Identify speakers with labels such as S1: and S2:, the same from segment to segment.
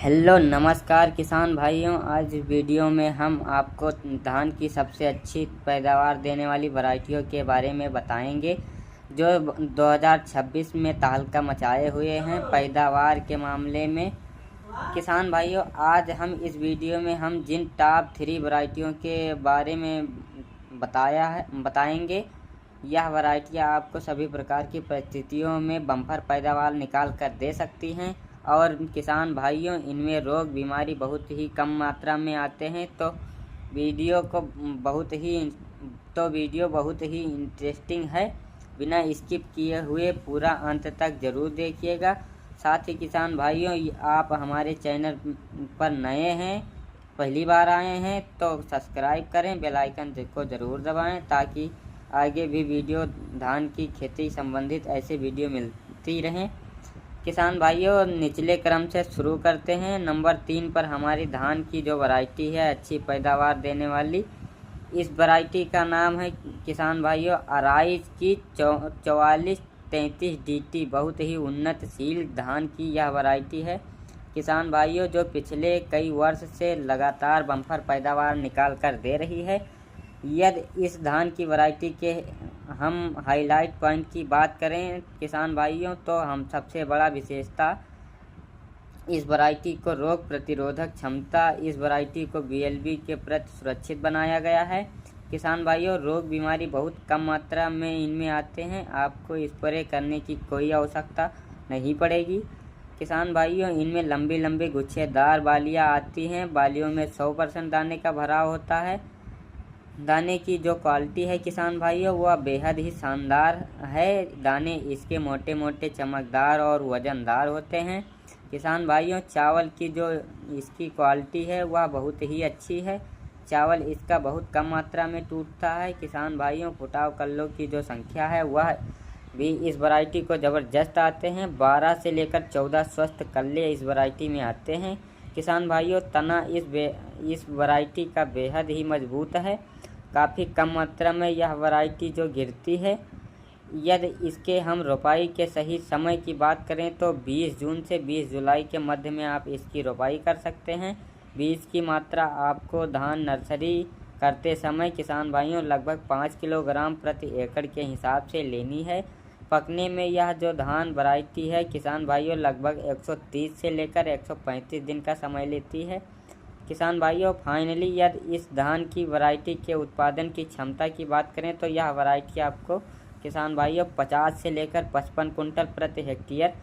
S1: Hello नमस्कार किसान भाइयों। आज वीडियो में हम आपको धान की सबसे अच्छी पैदावार देने वाली वैरायटियों के बारे में बताएंगे जो 2026 में तहलका मचाए हुए हैं पैदावार के मामले में। किसान भाइयों, आज हम इस वीडियो में हम जिन टॉप 3 वैरायटियों के बारे में बताएंगे, यह वैरायटियाँ आपको सभी प्रकार की परिस्थितियों में बम्पर पैदावार निकाल कर दे सकती हैं। और किसान भाइयों, इनमें रोग बीमारी बहुत ही कम मात्रा में आते हैं। तो वीडियो बहुत ही इंटरेस्टिंग है। बिना स्किप किए हुए पूरा अंत तक ज़रूर देखिएगा। साथ ही किसान भाइयों, आप हमारे चैनल पर नए हैं, पहली बार आए हैं तो सब्सक्राइब करें, बेल आइकन को ज़रूर दबाएं ताकि आगे भी वीडियो धान की खेती संबंधित ऐसे वीडियो मिलती रहें। किसान भाइयों, निचले क्रम से शुरू करते हैं। नंबर 3 पर हमारी धान की जो वैरायटी है अच्छी पैदावार देने वाली, इस वैरायटी का नाम है किसान भाइयों अराइज की 4433 DT। बहुत ही उन्नतशील धान की यह वैरायटी है किसान भाइयों, जो पिछले कई वर्ष से लगातार बम्पर पैदावार निकाल कर दे रही है। यदि इस धान की वैरायटी के हम हाईलाइट पॉइंट की बात करें किसान भाइयों, तो हम सबसे बड़ा विशेषता इस वैरायटी को रोग प्रतिरोधक क्षमता, इस वैरायटी को BLB के प्रति सुरक्षित बनाया गया है। किसान भाइयों, रोग बीमारी बहुत कम मात्रा में इनमें आते हैं, आपको स्प्रे करने की कोई आवश्यकता नहीं पड़ेगी। किसान भाइयों, इनमें लंबी लंबी गुच्छेदार बालियाँ आती हैं। बालियों में 100% दाने का भराव होता है। दाने की जो क्वालिटी है किसान भाइयों, वह बेहद ही शानदार है। दाने इसके मोटे मोटे, चमकदार और वज़नदार होते हैं। किसान भाइयों, चावल की जो इसकी क्वालिटी है वह बहुत ही अच्छी है। चावल इसका बहुत कम मात्रा में टूटता है। किसान भाइयों, फुटाव कल्लों की जो संख्या है वह भी इस वैरायटी को ज़बरदस्त आते हैं। 12 से लेकर 14 स्वस्थ कल्ले इस वैरायटी में आते हैं। किसान भाइयों, तना इस वैरायटी का बेहद ही मजबूत है। काफ़ी कम मात्रा में यह वैरायटी जो गिरती है। यदि इसके हम रोपाई के सही समय की बात करें तो 20 जून से 20 जुलाई के मध्य में आप इसकी रोपाई कर सकते हैं। बीज की मात्रा आपको धान नर्सरी करते समय किसान भाइयों लगभग 5 किलोग्राम प्रति एकड़ के हिसाब से लेनी है। पकने में यह जो धान वैरायटी है किसान भाइयों लगभग 130 से लेकर 135 दिन का समय लेती है। किसान भाइयों, फाइनली यदि इस धान की वैरायटी के उत्पादन की क्षमता की बात करें तो यह वैरायटी आपको किसान भाइयों 50 से लेकर 55 कुंटल प्रति हेक्टेयर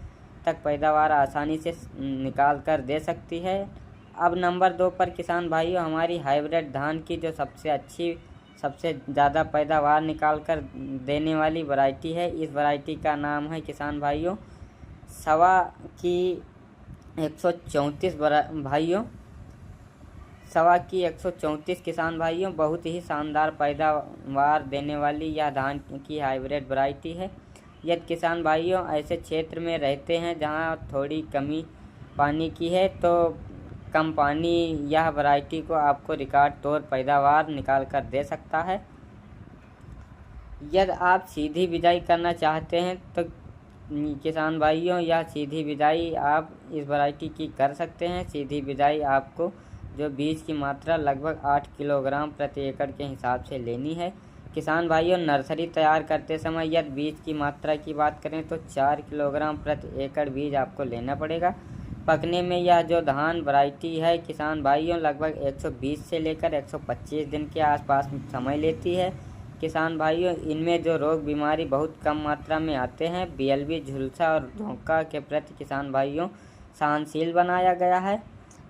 S1: तक पैदावार आसानी से निकाल कर दे सकती है। अब नंबर 2 पर किसान भाइयों हमारी हाइब्रिड धान की जो सबसे ज़्यादा पैदावार निकाल कर देने वाली वैरायटी है, इस वैरायटी का नाम है किसान भाइयों सवा की 134 किसान भाइयों। बहुत ही शानदार पैदावार देने वाली यह धान की हाइब्रिड वैरायटी है। यदि किसान भाइयों ऐसे क्षेत्र में रहते हैं जहां थोड़ी कमी पानी की है तो कम पानी यह वैरायटी को आपको रिकॉर्ड तौर पैदावार निकाल कर दे सकता है। यदि आप सीधी बिजाई करना चाहते हैं तो किसान भाइयों यह सीधी बिजाई आप इस वैरायटी की कर सकते हैं। सीधी बिजाई आपको जो बीज की मात्रा लगभग 8 किलोग्राम प्रति एकड़ के हिसाब से लेनी है। किसान भाइयों, नर्सरी तैयार करते समय यदि बीज की मात्रा की बात करें तो 4 किलोग्राम प्रति एकड़ बीज आपको लेना पड़ेगा। पकने में यह जो धान वैरायटी है किसान भाइयों लगभग 120 से लेकर 125 दिन के आसपास समय लेती है। किसान भाइयों, इनमें जो रोग बीमारी बहुत कम मात्रा में आते हैं। BLB, झुलसा और धोखा के प्रति किसान भाइयों सहनशील बनाया गया है।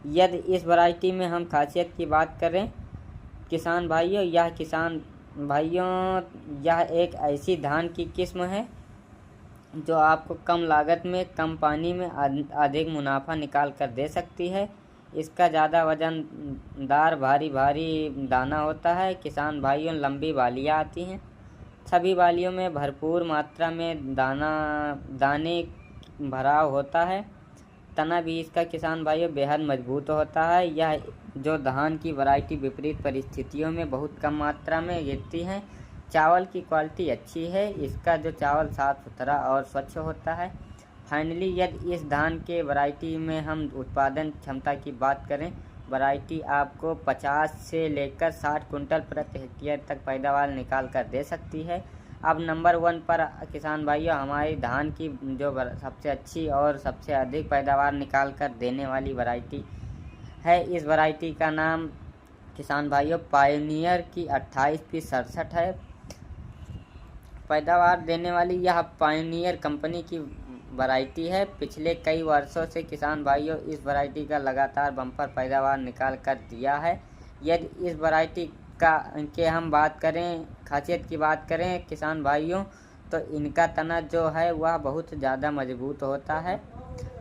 S1: यदि इस वैरायटी में हम खासियत की बात करें किसान भाइयों, यह एक ऐसी धान की किस्म है जो आपको कम लागत में, कम पानी में अधिक मुनाफा निकाल कर दे सकती है। इसका ज़्यादा वजनदार भारी दाना होता है। किसान भाइयों, लंबी बालियाँ आती हैं। सभी बालियों में भरपूर मात्रा में दाने भराव होता है। तना भी इसका किसान भाइयों बेहद मजबूत होता है। यह जो धान की वैरायटी विपरीत परिस्थितियों में बहुत कम मात्रा में गिरती है। चावल की क्वालिटी अच्छी है। इसका जो चावल साफ़ सुथरा और स्वच्छ होता है। फाइनली यदि इस धान के वैरायटी में हम उत्पादन क्षमता की बात करें, वैरायटी आपको 50 से लेकर 60 कुंटल प्रति हेक्टेयर तक पैदावार निकाल कर दे सकती है। अब नंबर 1 पर किसान भाइयों हमारी धान की जो सबसे अच्छी और सबसे अधिक पैदावार निकाल कर देने वाली वैरायटी है, इस वैरायटी का नाम किसान भाइयों पायोनियर की 28P67 है। पैदावार देने वाली यह पायोनियर कंपनी की वैरायटी है। पिछले कई वर्षों से किसान भाइयों इस वैरायटी का लगातार बम्पर पैदावार निकाल कर दिया है। यदि इस वैरायटी के हम बात करें, खासियत की बात करें किसान भाइयों, तो इनका तना जो है वह बहुत ज़्यादा मजबूत होता है।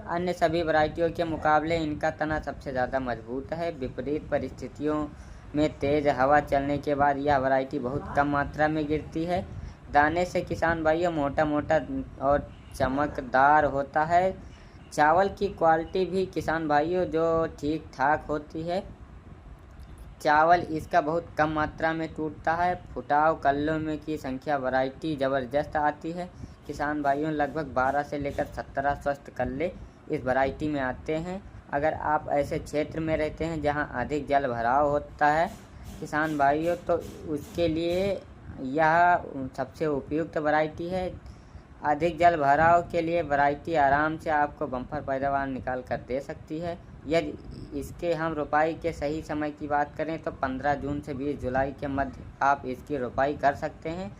S1: अन्य सभी वैरायटियों के मुकाबले इनका तना सबसे ज़्यादा मजबूत है। विपरीत परिस्थितियों में तेज़ हवा चलने के बाद यह वैरायटी बहुत कम मात्रा में गिरती है। दाने से किसान भाइयों मोटा मोटा और चमकदार होता है। चावल की क्वालिटी भी किसान भाइयों जो ठीक ठाक होती है। चावल इसका बहुत कम मात्रा में टूटता है। फुटाव कल्लों में की संख्या वैरायटी ज़बरदस्त आती है। किसान भाइयों लगभग 12 से लेकर 17 स्वस्थ कल्ले इस वैरायटी में आते हैं। अगर आप ऐसे क्षेत्र में रहते हैं जहां अधिक जल भराव होता है किसान भाइयों, तो उसके लिए यह सबसे उपयुक्त वैरायटी है। अधिक जल भराव के लिए वैरायटी आराम से आपको बम्पर पैदावार निकाल कर दे सकती है। यदि इसके हम रोपाई के सही समय की बात करें तो 15 जून से 20 जुलाई के मध्य आप इसकी रोपाई कर सकते हैं।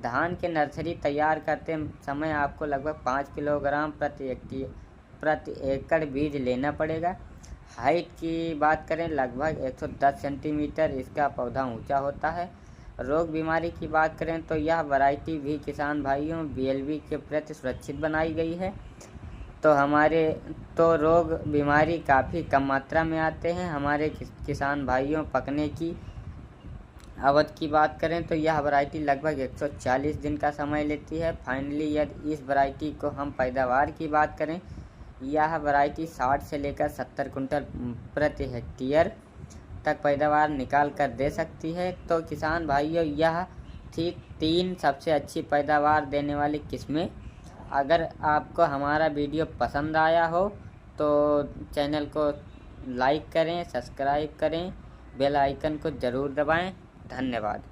S1: धान के नर्सरी तैयार करते समय आपको लगभग 5 किलोग्राम प्रति एकड़ बीज लेना पड़ेगा। हाइट की बात करें लगभग 110 सेंटीमीटर इसका पौधा ऊंचा होता है। रोग बीमारी की बात करें तो यह वैरायटी भी किसान भाइयों BLV के प्रति सुरक्षित बनाई गई है। तो रोग बीमारी काफ़ी कम मात्रा में आते हैं। हमारे किसान भाइयों पकने की अवधि की बात करें तो यह वैरायटी लगभग 140 दिन का समय लेती है। फाइनली यदि इस वैरायटी को हम पैदावार की बात करें, यह वैरायटी 60 से लेकर 70 कुंटल प्रति हेक्टेयर तक पैदावार निकाल कर दे सकती है। तो किसान भाइयों यह ठीक 3 सबसे अच्छी पैदावार देने वाली किस्में। अगर आपको हमारा वीडियो पसंद आया हो तो चैनल को लाइक करें, सब्सक्राइब करें, बेल आइकन को ज़रूर दबाएं। धन्यवाद।